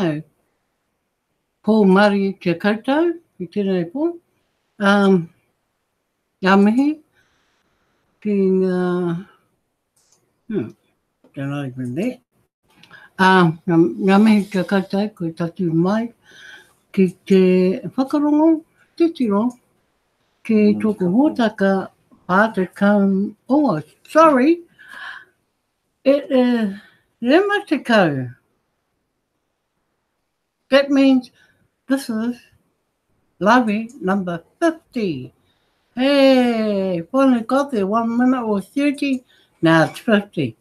tēnei. Pō mari te koutou, ki tēnei pō. Ngā mihi, ki ngā... don't know even that. Ngā mihi te koutou, koe tatu mai, ki te whakarongo, te tiro, ki tōku hōtaka, te come... Oh, sorry. It is lima te kau. That means this is Lovey number 50. Hey, finally got there. 1 minute or 30. Now it's 50.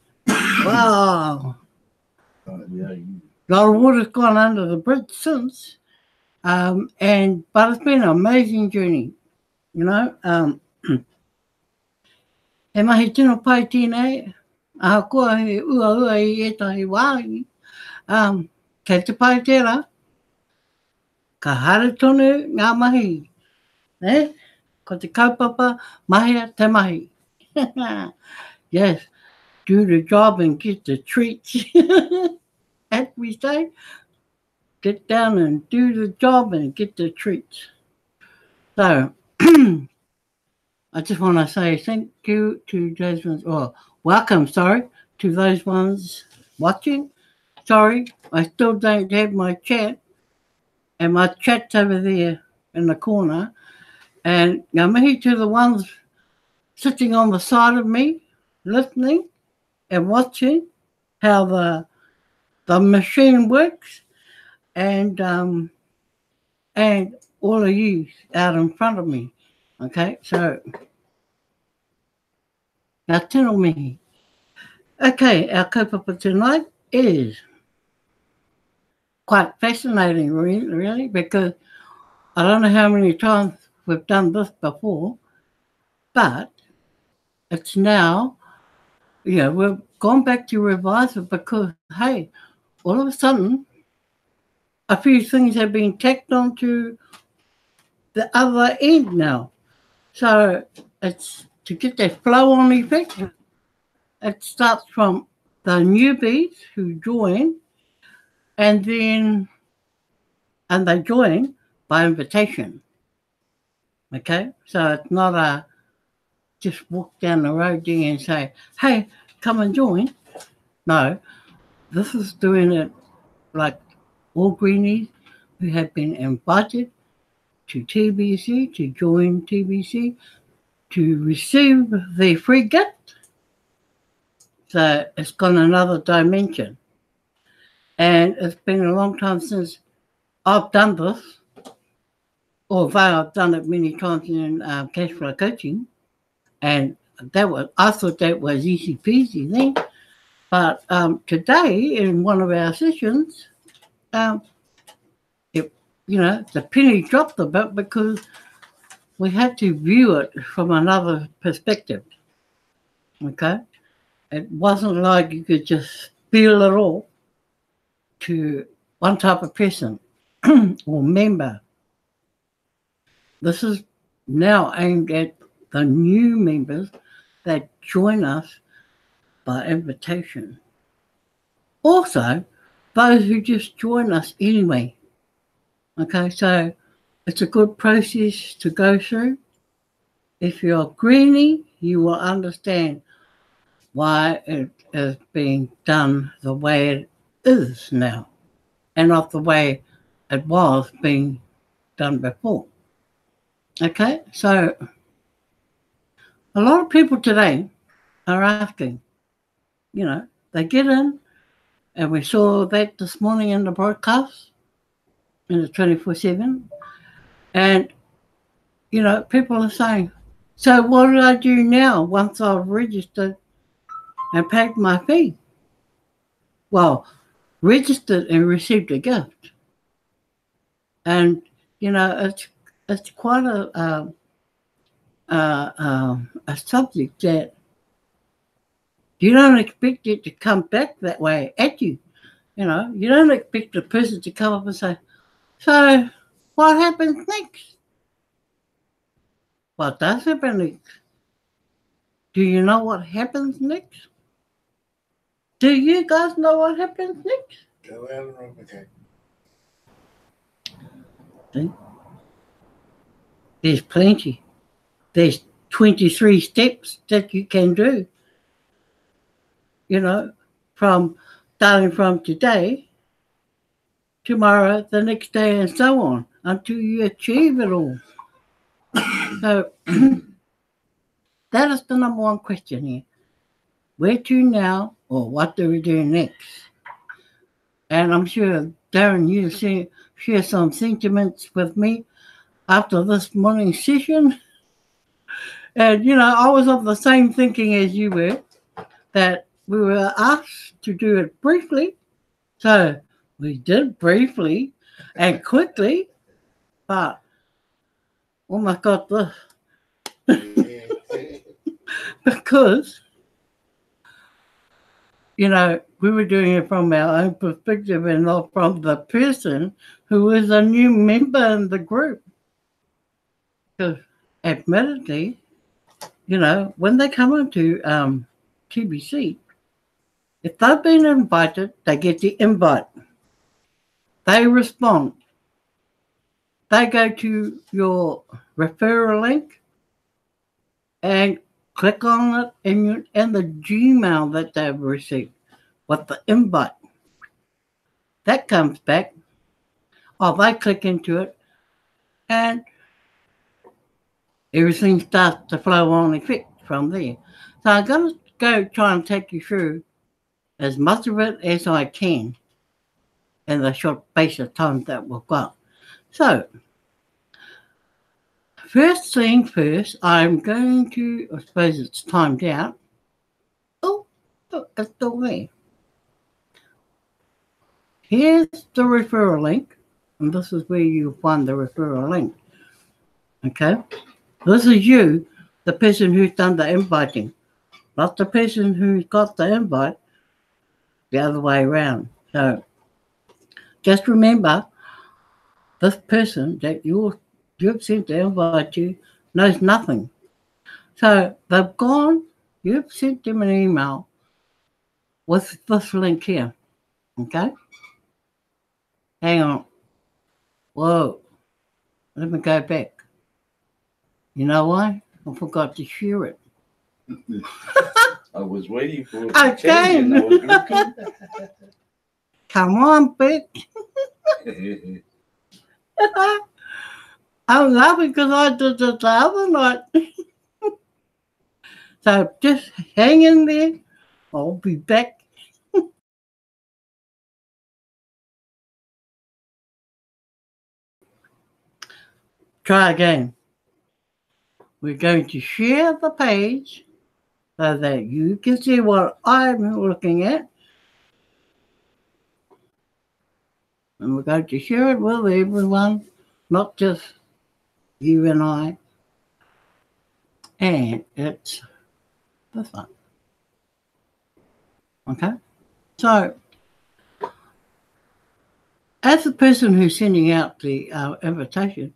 Wow. A lot of water's gone under the bridge since. But it's been an amazing journey. You know, he mahi tino pai tēnei, kua he ua I etahi wāhi. Kei te pai tērā, ka hare tonu ngā mahi. Ko te kaupapa, mahia te mahi. Yes, do the job and get the treats. As we say, get down and do the job and get the treats. So, I just want to say thank you to those ones, or welcome, to those ones watching. Sorry, I still don't have my chat, and my chat's over there in the corner. And ngā mihi to the ones sitting on the side of me, listening and watching how the machine works, and all of you out in front of me. Okay, so ngā tino mihi. Okay, our kaupapa tonight is quite fascinating, really, because I don't know how many times we've done this before, but it's now, we've gone back to revise it because, hey, all of a sudden, a few things have been tacked onto the other end now. So it's to get that flow-on effect. It starts from the newbies who join, and they join by invitation. Okay, so it's not a just walk down the road there and say, hey, come and join. No, this is doing it like all greenies who have been invited to TBC, to join TBC, to receive the free gift. So it's got another dimension. And it's been a long time since I've done this, although I've done it many times in Cashflow coaching. And I thought that was easy peasy then. But today, in one of our sessions, the penny dropped a bit because we had to view it from another perspective. Okay? It wasn't like you could just feel it all to one type of person or member. This is now aimed at the new members that join us by invitation. Also, those who just join us anyway. Okay, so it's a good process to go through. If you're a greenie, you will understand why it is being done the way it is now, and not the way it was being done before. Okay, so a lot of people today are asking, they get in, and we saw that this morning in the broadcast, in the 24/7, and, people are saying, so what do I do now once I've registered and paid my fee? Well, registered and received a gift. And, it's quite a subject that you don't expect it to come back that way at you. You don't expect a person to come up and say, so what happens next? What does happen next? Do you know what happens next? Do you guys know what happens next? Go out and replicate. See? There's plenty. There's 23 steps that you can do, you know, from starting from today, tomorrow, the next day, and so on, until you achieve it all. So that is the number one question here. Where to now, or what do we do next? And I'm sure, Darren, you share some sentiments with me after this morning session. And, I was of the same thinking as you were, that we were asked to do it briefly. So we did briefly and quickly, but almost got this. Because, we were doing it from our own perspective and not from the person who is a new member in the group. Because admittedly, when they come into TBC, if they've been invited, they get the invite. They respond. They go to your referral link and click on it in the Gmail that they've received with the invite. That comes back. Oh, they click into it and everything starts to flow on effect from there. So I'm going to go try and take you through as much of it as I can in the short space of time that we've got. So, first thing first, I'm going to, I suppose it's timed out. Oh, look, it's still there. Here's the referral link, and this is where you find the referral link. Okay? This is you, the person who's done the inviting, not the person who's got the invite, the other way around. So, just remember, this person that you've sent the invite to knows nothing. So they've gone, you've sent them an email with this link here. Okay? Hang on. Whoa. Let me go back. You know why? I forgot to share it. I was waiting for it. Okay. Come on, bitch. I'm laughing because I did it the other night. So just hang in there. I'll be back. Try again. We're going to share the page so that you can see what I'm looking at. And we're going to share it with everyone, not just you and I. And it's this one. Okay? So, as the person who's sending out the invitation,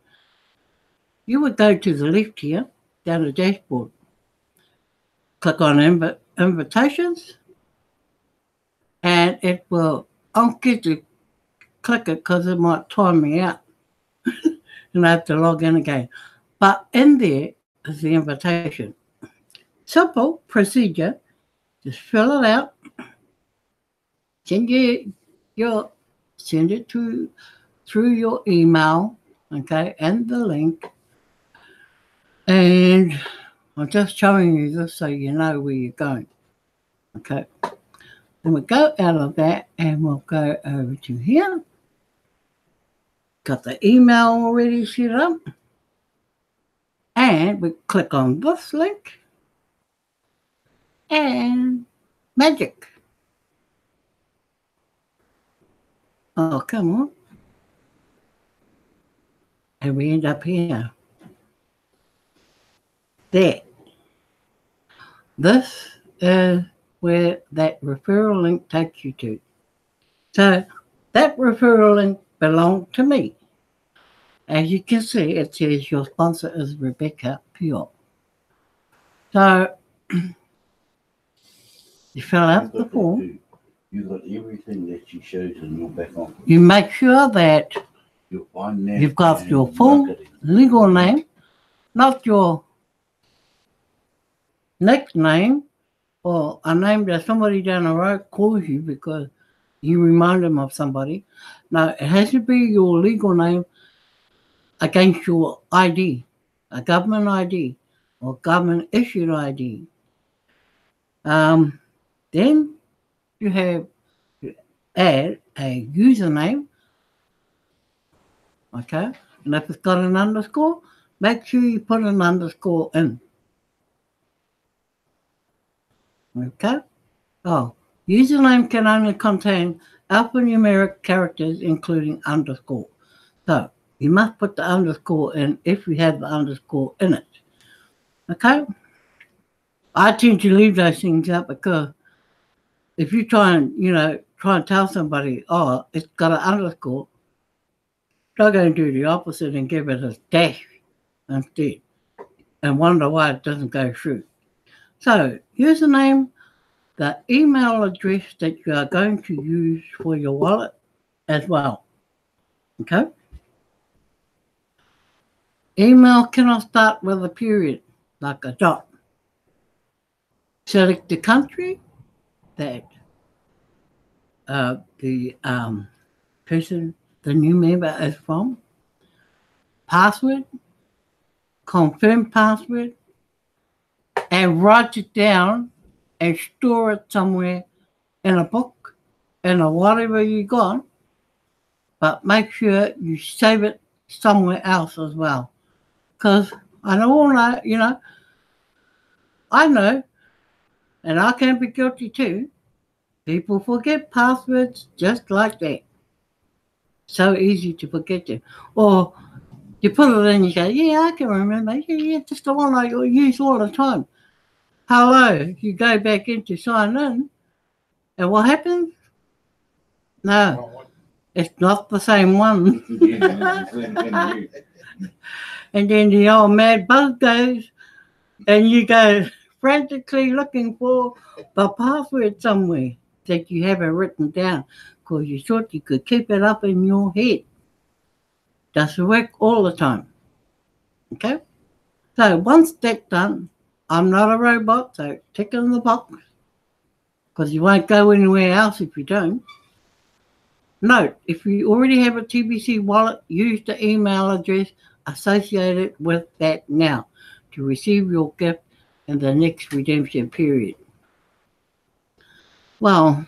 you would go to the left here, down the dashboard. Click on invitations, and it will, I'll get to click it because it might time me out and I have to log in again. But in there is the invitation. Simple procedure. Just fill it out. Send it through your email, okay, and the link. And I'm just showing you this so you know where you're going. Okay. Then we go out of that and we'll go over to here. Got the email already set up. And we click on this link. And magic. Oh, come on. And we end up here. There. This is where that referral link takes you to. So that referral link belonged to me. As you can see, it says your sponsor is Rebecca Pure. So you fill out the form. You got everything that she shows in your back office. You make sure that You've got your full legal name, not your next name or a name that somebody down the road calls you because you remind them of somebody. No, it has to be your legal name against your ID, a government ID or government issued ID. Then you have to add a username, okay? And if it's got an underscore, make sure you put an underscore in. Okay? Oh, username can only contain alphanumeric characters including underscore. So you must put the underscore in if you have the underscore in it. Okay? I tend to leave those things out because if you try and tell somebody, oh, it's got an underscore, they're going to do the opposite and give it a dash instead and wonder why it doesn't go through. So username, the email address that you are going to use for your wallet as well. Okay? Email cannot start with a period, like a dot. Select the country that the person, the new member is from. Password, confirm password, and write it down and store it somewhere in a book, in a whatever you got, but make sure you save it somewhere else as well. Because I know, I know, and I can be guilty too, people forget passwords just like that. So easy to forget them. Or you put it in, you go, yeah, I can remember. Yeah, just the one I use all the time. Hello, you go back in to sign in, and what happens? No, it's not the same one. And then the old mad bug goes, and you go frantically looking for the password somewhere that you haven't written down because you thought you could keep it up in your head. Doesn't work all the time. Okay? So once that's done, I'm not a robot, so tick in the box because you won't go anywhere else if you don't. Note, if you already have a TBC wallet, use the email address associated with that now to receive your gift in the next redemption period. Well,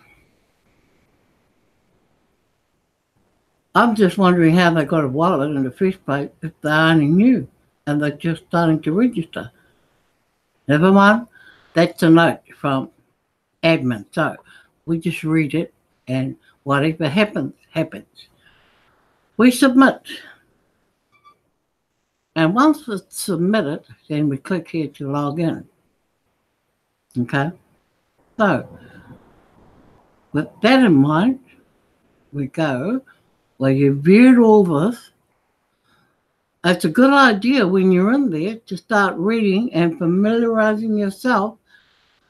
I'm just wondering how they got a wallet in the first place if they only new and they're just starting to register. Never mind, that's a note from admin. So we just read it and whatever happens, happens. We submit. And once it's submitted, then we click here to log in. Okay? So, with that in mind, we go, well, you've viewed all this. It's a good idea when you're in there to start reading and familiarizing yourself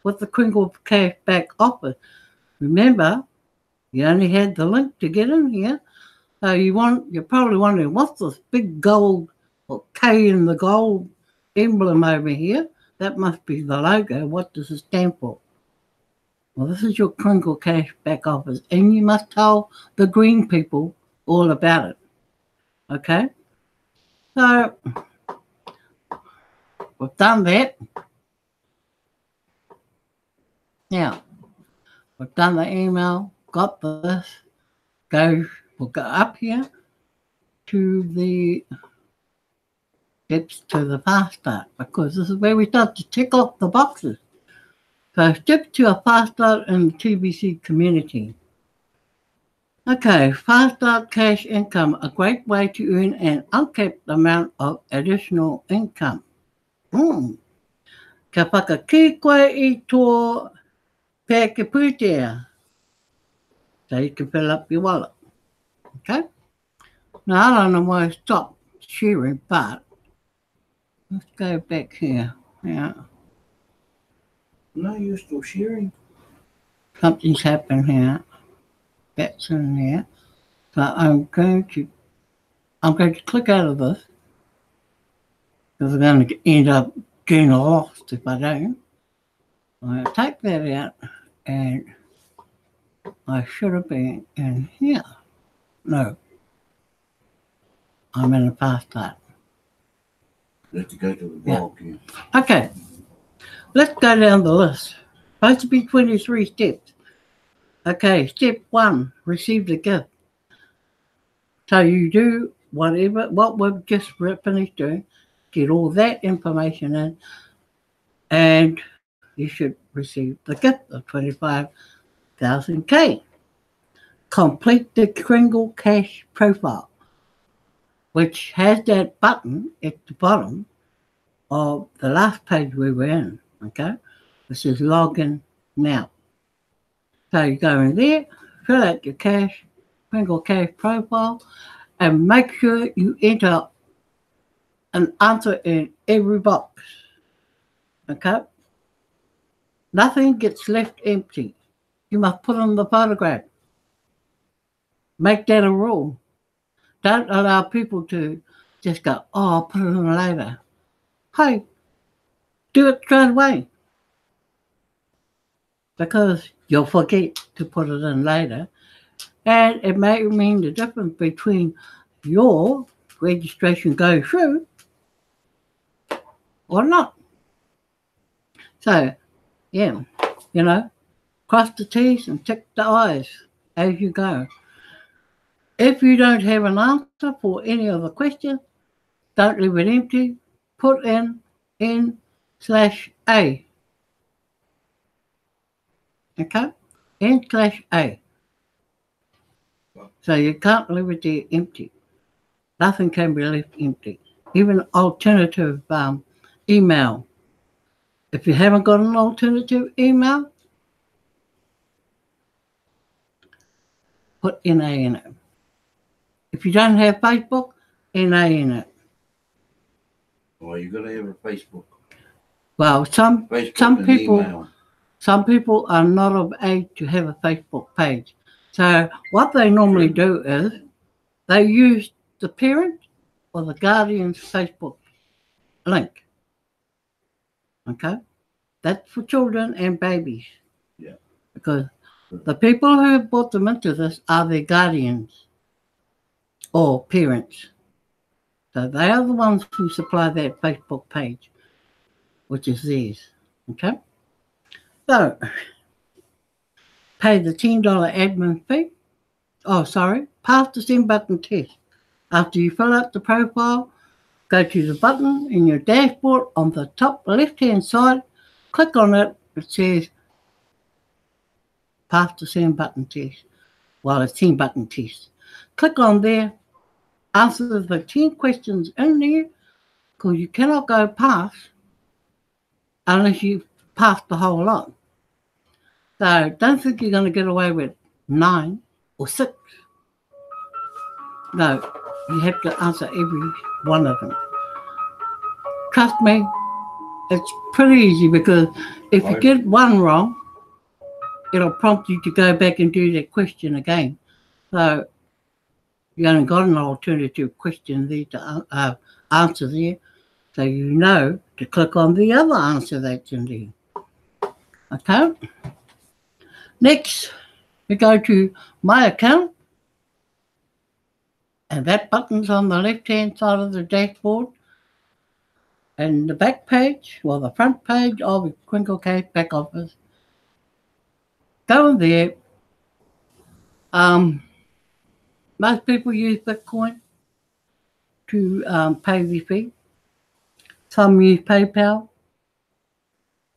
with the Crinkle Cashback offer. Remember, you only had the link to get in here. So you're probably wondering, what's this big gold or K in the gold emblem over here? That must be the logo. What does it stand for? Well, this is your Crinkle Cashback offers, and you must tell the green people all about it. Okay? So, we've done that. Now, we've done the email, got this. We'll go up here to the steps to the fast start because this is where we start to tick off the boxes. So step to a fast start in the TBC community. Okay, fast start cash income, a great way to earn an uncapped amount of additional income. Ka whakaki koe I tō pēke pūtea. So you can fill up your wallet. Okay? Now, I don't know why I stopped sharing, but let's go back here. Yeah. No, you're still sharing. Something's happened here. That's in there. So I'm going to I'm going to click out of this because I'm going to end up getting lost if I don't. I'm going to take that out, and I should have been in here. No, I'm in the past start. You have to go to the blog. Yeah. Okay, let's go down the list. Supposed to be 23 steps. Okay, step 1, receive the gift. So you do what we've just finished doing, get all that information in, and you should receive the gift of 25,000K. Complete the Kringle Cash profile, which has that button at the bottom of the last page we were in, okay? This is login now. So you go in there, fill out your Kringle Cash profile, and make sure you enter an answer in every box, okay? Nothing gets left empty. You must put on the photograph. Make that a rule. Don't allow people to just go, oh, I'll put it on later. Hey, do it straight away. Because you'll forget to put it in later. And it may mean the difference between your registration goes through or not. So, yeah, cross the T's and tick the I's as you go. If you don't have an answer for any of the questions, don't leave it empty. Put in N/A. Okay? N/A. So you can't leave it there empty. Nothing can be left empty. Even alternative email. If you haven't got an alternative email, put NA in it. If you don't have Facebook, NA in it. Well, you've got to have a Facebook. Well, some people email. Some people are not of age to have a Facebook page. So what they normally do is they use the parent or the guardian's Facebook link. Okay? That's for children and babies. Yeah. Because the people who have brought them into this are their guardians or parents. So they are the ones who supply that Facebook page, which is theirs. Okay? So, pay the $10 admin fee. Pass the send button test. After you fill out the profile, go to the button in your dashboard on the top left-hand side. Click on it. It says pass the send button test. Well, it's send button test. Click on there. Answer the 10 questions in there because you cannot go past unless you pass the whole lot. So don't think you're going to get away with 9 or 6. No, you have to answer every one of them. Trust me, it's pretty easy because if you get one wrong, it'll prompt you to go back and do that question again. So you only got an alternative question there to answer there, so you know to click on the other answer that's in there. Okay? Next, we go to My Account, and that button's on the left-hand side of the dashboard. And the back page, well, the front page of the Kringle Cash back office. Go in there. Most people use Bitcoin to pay the fee. Some use PayPal.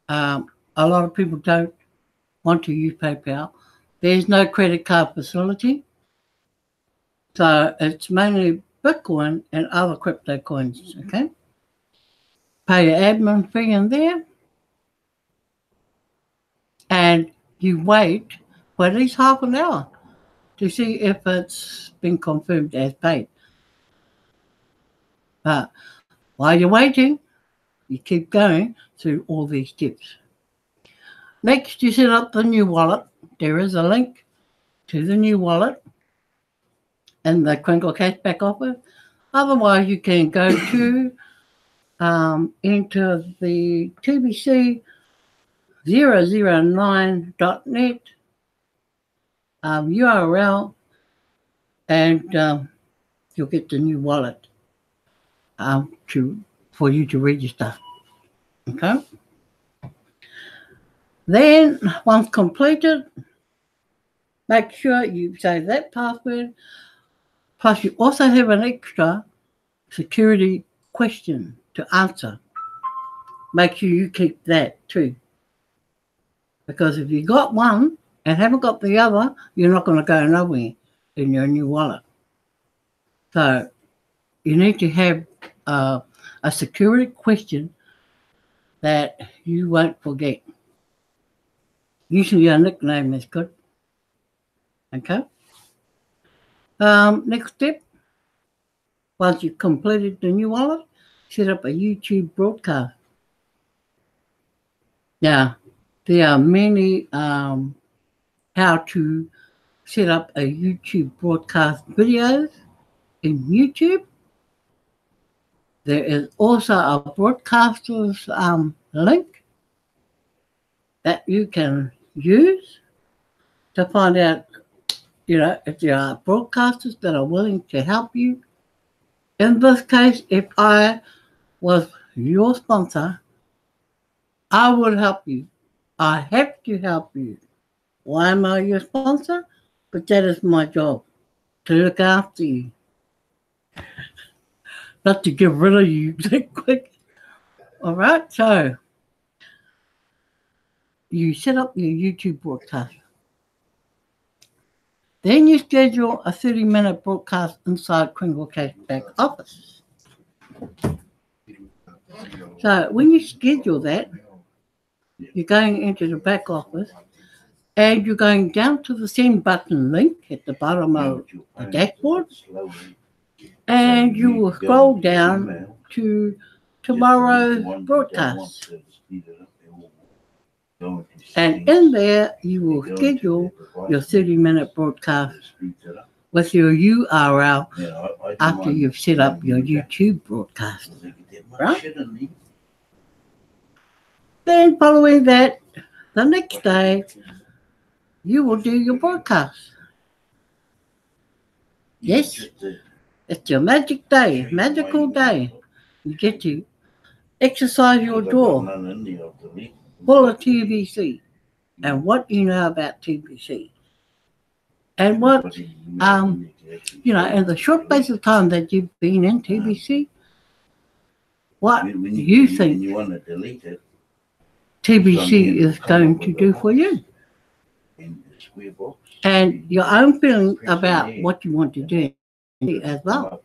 A lot of people don't want to use PayPal. There's no credit card facility. So it's mainly Bitcoin and other crypto coins, okay? Pay your admin fee in there. And you wait for at least half an hour to see if it's been confirmed as paid. But while you're waiting, you keep going through all these steps. Next, you set up the new wallet. There is a link to the new wallet in the Kringle Cash back office. Otherwise, you can go to into the TBC 009.net URL, and you'll get the new wallet for you to register. Okay. Then, once completed, make sure you save that password. Plus, you also have an extra security question to answer. Make sure you keep that too. Because if you got one and haven't got the other, you're not going to go nowhere in your new wallet. So you need to have a security question that you won't forget. Usually your nickname is good. Okay. Next step, once you've completed the new wallet, set up a YouTube broadcast. Now, there are many how to set up a YouTube broadcast videos in YouTube. There is also a broadcaster's link that you can use to find out, if there are broadcasters that are willing to help you. In this case, if I was your sponsor, I would help you. I have to help you. Why am I your sponsor? But that is my job, to look after you. Not to get rid of you that quick. All right, so you set up your YouTube broadcast. Then you schedule a 30-minute broadcast inside Kringle Cash back office. So when you schedule that, you're going into the back office and you're going down to the send button link at the bottom of the dashboard, and you will scroll down to tomorrow's broadcast. And in there, you will schedule your 30-minute broadcast with your URL after you've set up your YouTube broadcast. Right? Then following that, the next day, you will do your broadcast. Yes, it's your magic day, magical day. You get to exercise your jaw full of TBC and what you know about TBC. And what, in the short space of time that you've been in TBC, what you think TBC is going to do for you. And your own feeling about what you want to do as well.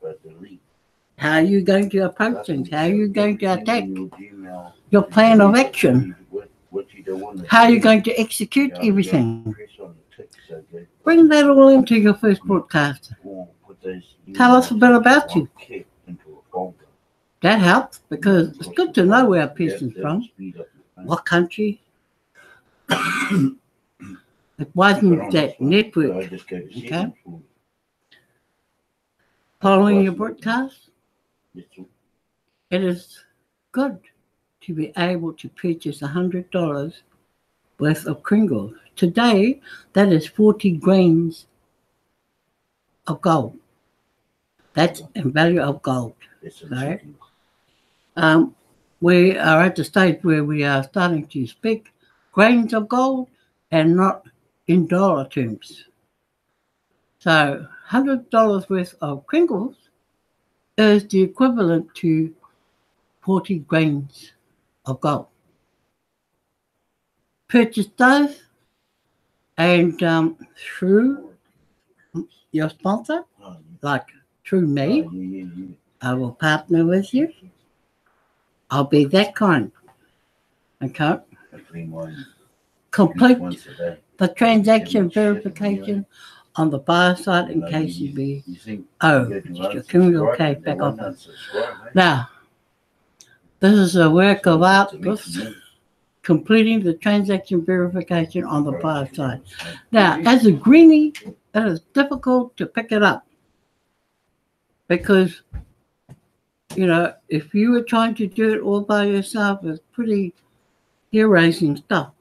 How are you going to approach things? How are you going to attack your plan of action? How are you going to execute everything? Bring that all into your first broadcast. Tell us a bit about you. That helps because it's good to know where a person's from, what country. It widens that network. Okay? Following your broadcast, it is good to be able to purchase $100 worth of Kringles. Today, that is 40 grains of gold. That's in value of gold. Right? We are at the stage where we are starting to speak grains of gold and not in dollar terms. So $100 worth of Kringles is the equivalent to 40 grains of gold. Purchase those, and through your sponsor, like through me, I will partner with you. I'll be that kind. Okay? Complete the transaction verification on the buyer side in KCB. Your Kringle Cash back office. Now, this is a work of art. Completing the transaction verification on the buyer side. Now, as a greenie, it is difficult to pick it up because if you were trying to do it all by yourself, it's pretty hair-raising stuff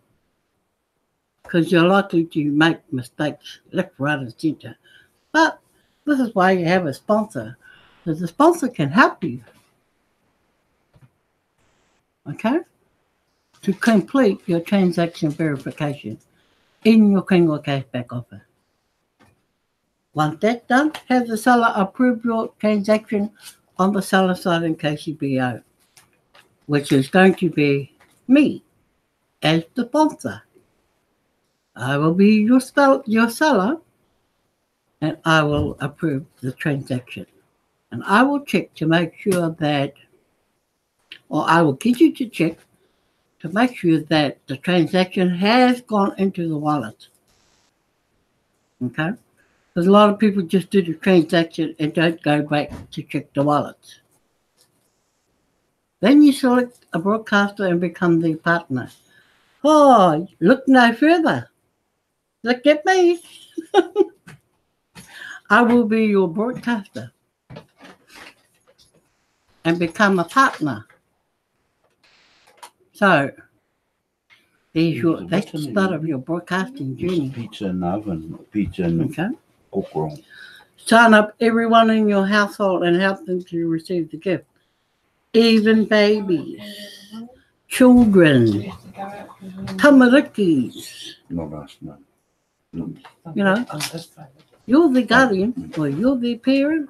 because you're likely to make mistakes left, right, and centre. But this is why you have a sponsor, because the sponsor can help you, okay, to complete your transaction verification in your Kingwa Cashback offer. Once that's done, have the seller approve your transaction on the seller side in KCBO, which is going to be me as the sponsor. I will be your seller, and I will approve the transaction. And I will check to make sure that, or I will get you to check to make sure that the transaction has gone into the wallet. Okay? Because a lot of people just do the transaction and don't go back to check the wallets. Then you select a broadcaster and become the partner. Oh, look no further. Look at me. I will be your broadcaster and become a partner. So, that's the start of your broadcasting journey. Pizza in the oven, pizza in the cook room. Sign up everyone in your household and help them to receive the gift. Even babies, children, tamarikis. No, that's not. No. You're the guardian or you're the parent.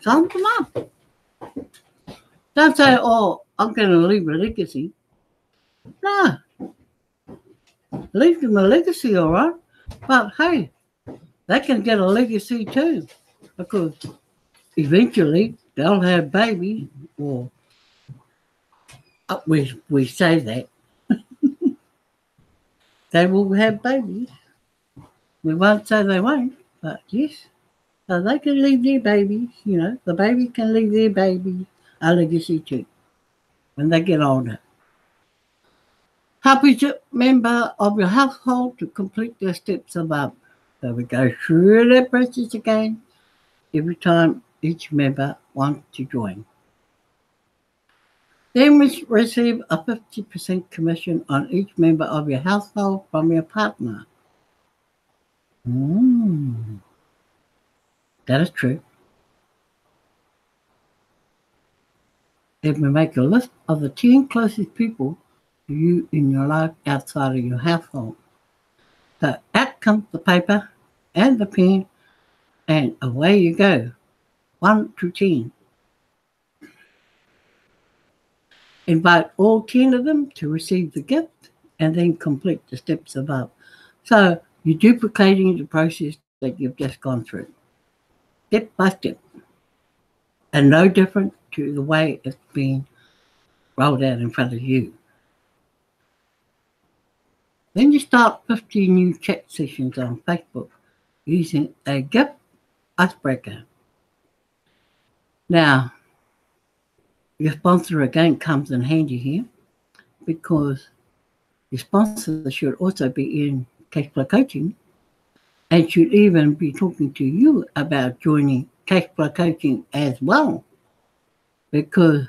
Sign them up. Don't say, oh, I'm going to leave a legacy. No. Leave them a legacy, all right. But hey, they can get a legacy too, because eventually they'll have babies, or we say that. They will have babies. We won't say they won't, but yes. So they can leave their babies, the baby can leave their baby a legacy too when they get older. Help each member of your household to complete the steps above. So we go through that process again every time each member wants to join. Then we receive a 50% commission on each member of your household from your partner. That is true. If we make a list of the 10 closest people to you in your life outside of your household. So out comes the paper and the pen, and away you go, 1 to 10. Invite all 10 of them to receive the gift and then complete the steps above. So you're duplicating the process that you've just gone through, step by step, and no different to the way it's been rolled out in front of you. Then you start 50 new chat sessions on Facebook using a gift icebreaker. Now, your sponsor again comes in handy here, because your sponsor should also be in Cashflow Coaching and should even be talking to you about joining Cashflow Coaching as well, because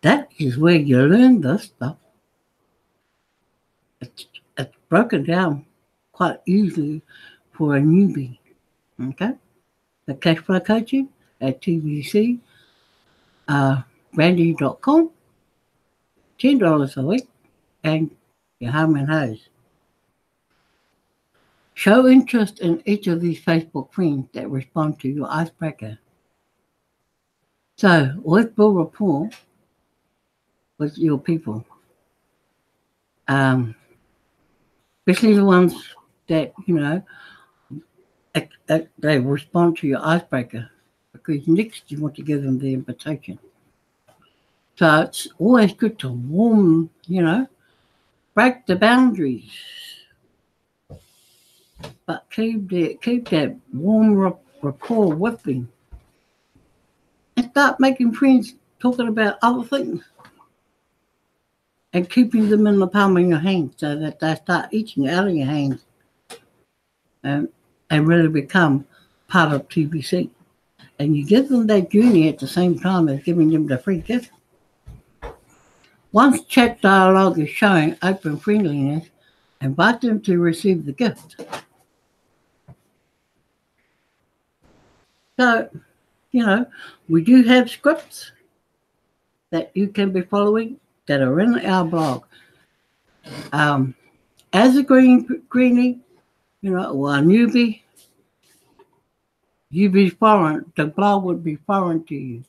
that is where you learn this stuff. It's broken down quite easily for a newbie. Okay? The Cashflow Coaching at TVC, brandy.com, $10 a week, and your home and hose. Show interest in each of these Facebook friends that respond to your icebreaker. So, always build rapport with your people. Especially the ones that, they respond to your icebreaker, because next you want to give them the invitation. So it's always good to warm, break the boundaries, but keep that warm rapport with them, and start making friends talking about other things, and keeping them in the palm of your hand so that they start itching out of your hands and really become part of TVC. and you give them that journey at the same time as giving them the free gift. Once chat dialogue is showing open friendliness, invite them to receive the gift. So, we do have scripts that you can be following that are in our blog. As a greenie, or a newbie, you be foreign. The blog would be foreign to you,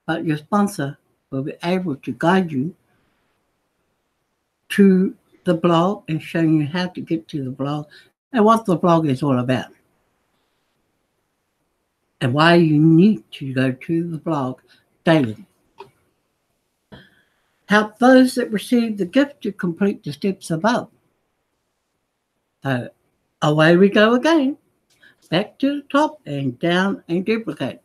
but your sponsor will be able to guide you to the blog and show you how to get to the blog and what the blog is all about, and why you need to go to the blog daily. Help those that receive the gift to complete the steps above. So away we go again, back to the top and down and duplicate.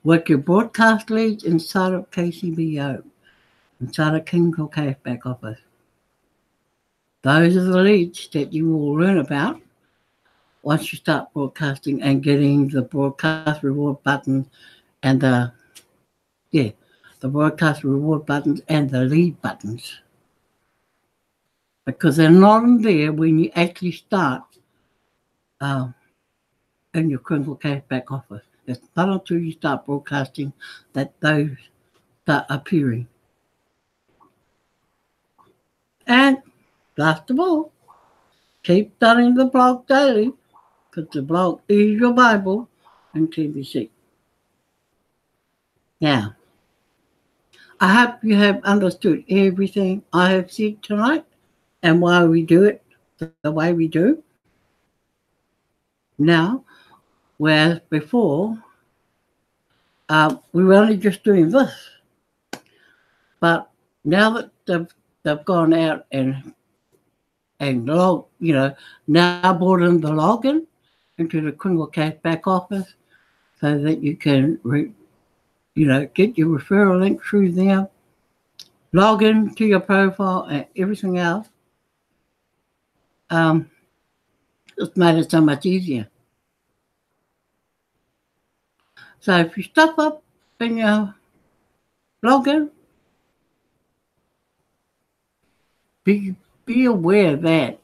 Work your broadcast leads inside of KCBO, inside of Kingle Cave back office. Those are the leads that you will learn about once you start broadcasting and getting the broadcast reward button and the broadcast reward buttons and the lead buttons. Because they're not in there when you actually start in your Crinkle Cave back office. It's not until you start broadcasting that those start appearing. And last of all, keep studying the blog daily, because the blog is your Bible and TBC. Now, I hope you have understood everything I have said tonight and why we do it the way we do. Now, whereas before, we were only just doing this. But now that they've gone out and now brought in the login into the Kringle Cave back office so that you can, get your referral link through there, log in to your profile and everything else. It's made it so much easier. So if you stuff up in your login, be aware that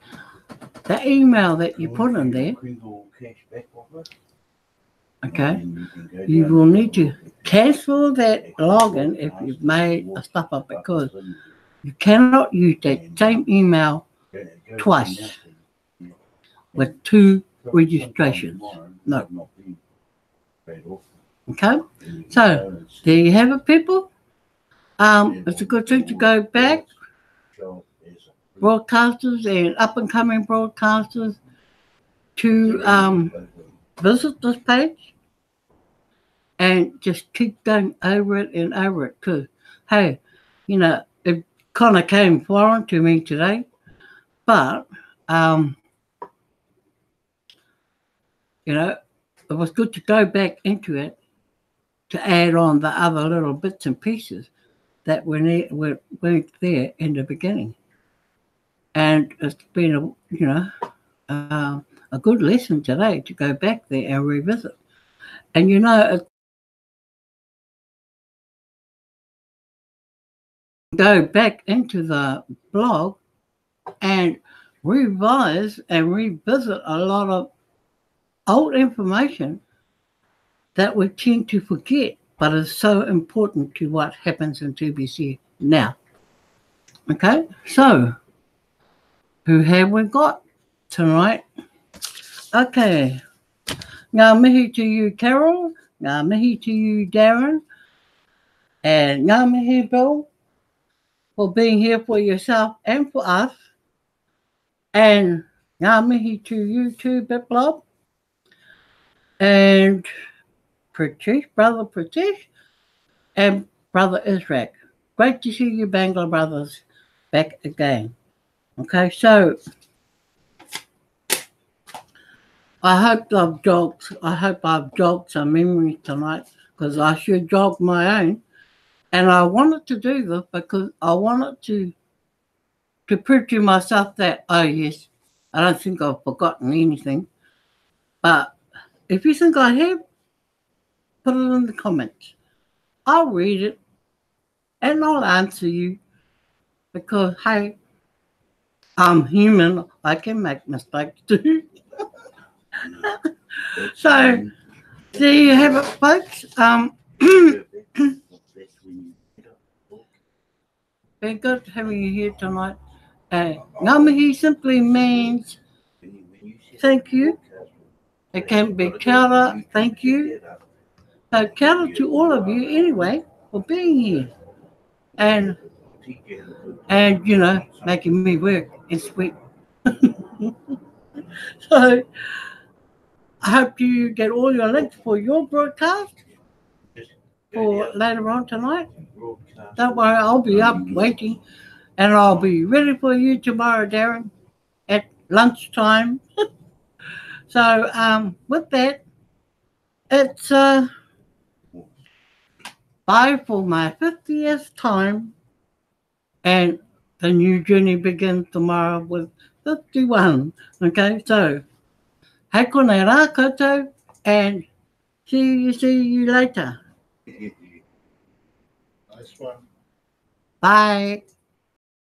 the email that you put in there, okay, you will need to cancel that login if you've made a stuff up, because you cannot use that same email twice with two registrations. No. Okay, so there you have it, people. It's a good thing to go back, broadcasters and up-and-coming broadcasters, to visit this page and just keep going over it and over it, because, hey, it kind of came foreign to me today, but, it was good to go back into it to add on the other little bits and pieces that weren't there in the beginning. And it's been a good lesson today to go back there and revisit. And go back into the blog and revise and revisit a lot of old information that we tend to forget, but is so important to what happens in TBC now. Okay, so who have we got tonight? Okay, ngā mihi to you, Carol. Ngā mihi to you, Darren. And ngā mihi, Bill, for being here for yourself and for us. And ngā mihi to you too, Biplop. And Pratish, Brother Pratish, and Brother Israq. Great to see you, Bangla brothers, back again. Okay, so I hope I've jogged some memories tonight, because I should jog my own. And I wanted to do this because I wanted to prove to myself that, oh yes, I don't think I've forgotten anything. But If you think I have, put it in the comments. I'll read it and I'll answer you because, hey, I'm human. I can make mistakes too. So, there you have it, folks. Been good having you here tonight. Ngamihi simply means thank you. It can be kia thank you. So kia to all of you anyway for being here and making me work and sweat. So I hope you get all your links for your broadcast for later on tonight. Don't worry, I'll be up waiting and I'll be ready for you tomorrow, Darren, at lunchtime. So with that, it's bye for my 50th time, and the new journey begins tomorrow with 51. Okay, so hei konei rā koutou, and see you later. Nice one. Bye.